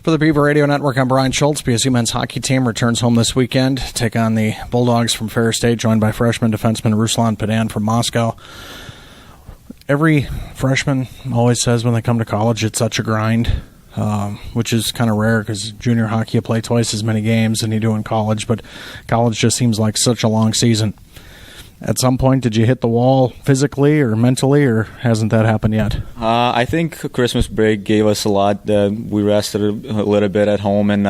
For the Beaver Radio Network, I'm Brian Schultz. BSU men's hockey team returns home this weekend, take on the Bulldogs from Ferris State, joined by freshman defenseman Ruslan Redan from Moscow. Every freshman always says when they come to college it's such a grind, which is kind of rare because junior hockey you play twice as many games than you do in college, but college just seems like such a long season. At some point, did you hit the wall physically or mentally, or hasn't that happened yet? I think Christmas break gave us a lot. We rested a little bit at home, and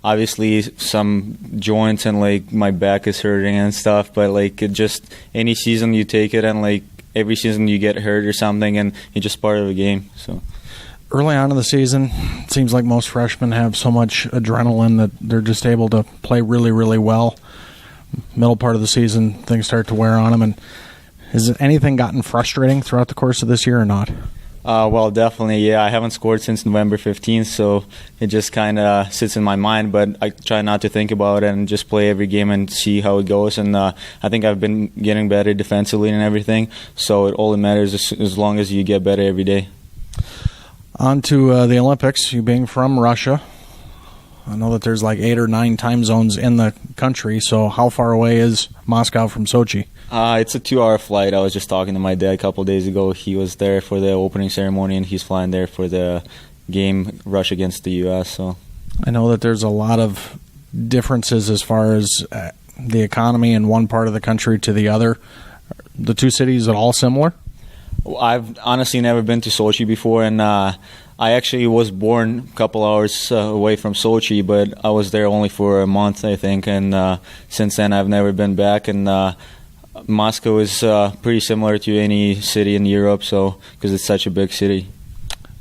obviously some joints and like my back is hurting and stuff. But like it just any season you take it, and like every season you get hurt or something, and it's just part of the game. So early on in the season, it seems like most freshmen have so much adrenaline that they're just able to play really, really well. Middle part of the season, things start to wear on them. And has anything gotten frustrating throughout the course of this year or not? Well, definitely, yeah. I haven't scored since November 15th, so it just kind of sits in my mind. But I try not to think about it and just play every game and see how it goes. And I think I've been getting better defensively and everything. So all that matters is as long as you get better every day. On to the Olympics. You being from Russia, I know that there's like 8 or 9 time zones in the country, so how far away is Moscow from Sochi? It's a 2-hour flight. I was just talking to my dad a couple of days ago. He was there for the opening ceremony, and he's flying there for the game, Russia against the U.S. So I know that there's a lot of differences as far as the economy in one part of the country to the other. The two cities are all similar? I've honestly never been to Sochi before, and I actually was born a couple hours away from Sochi, but I was there only for a month, I think, and since then I've never been back. And Moscow is pretty similar to any city in Europe, so because it's such a big city.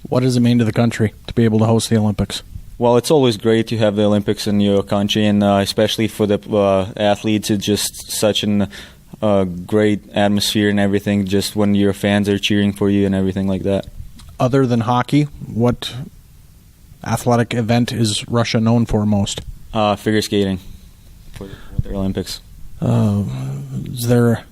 What does it mean to the country to be able to host the Olympics? Well, it's always great to have the Olympics in your country, and especially for the athletes, it's just such an great atmosphere and everything, just when your fans are cheering for you and everything like that. Other than hockey, what athletic event is Russia known for most? Figure skating for the Winter Olympics. Is there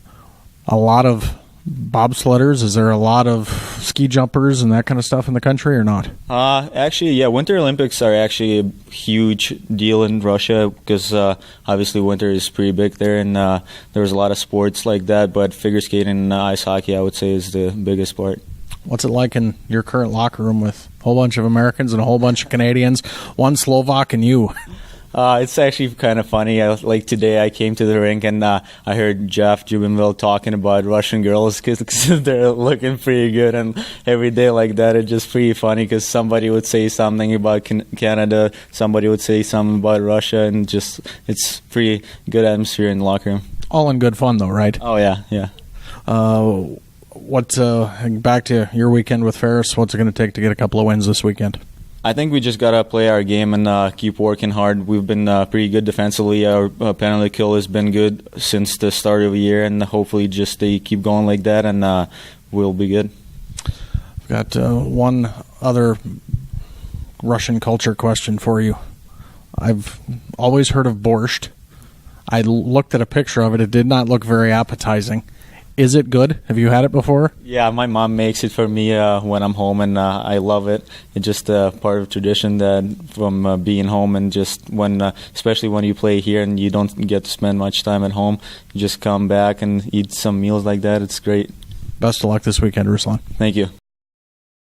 a lot of bobsledders? Is there a lot of ski jumpers and that kind of stuff in the country or not? Actually, yeah, Winter Olympics are actually a huge deal in Russia because obviously winter is pretty big there, and there's a lot of sports like that, but figure skating and ice hockey, I would say, is the biggest part. What's it like in your current locker room with a whole bunch of Americans and a whole bunch of Canadians, one Slovak and you? It's actually kind of funny. Like today I came to the rink and I heard Jeff Jubinville talking about Russian girls because they're looking pretty good, and every day like that it's just pretty funny because somebody would say something about Canada, somebody would say something about Russia, and just it's pretty good atmosphere in the locker room. All in good fun though, right? Oh yeah, yeah. Back to your weekend with Ferris, what's it going to take to get a couple of wins this weekend? I think we just got to play our game and keep working hard. We've been pretty good defensively. Our penalty kill has been good since the start of the year, and hopefully just they keep going like that, and we'll be good. I've got one other Russian culture question for you. I've always heard of borscht. I looked at a picture of it. It did not look very appetizing. Is it good? Have you had it before? Yeah, my mom makes it for me when I'm home, and I love it. It's just part of tradition that from being home, and just when, especially when you play here and you don't get to spend much time at home, you just come back and eat some meals like that. It's great. Best of luck this weekend, Ruslan. Thank you.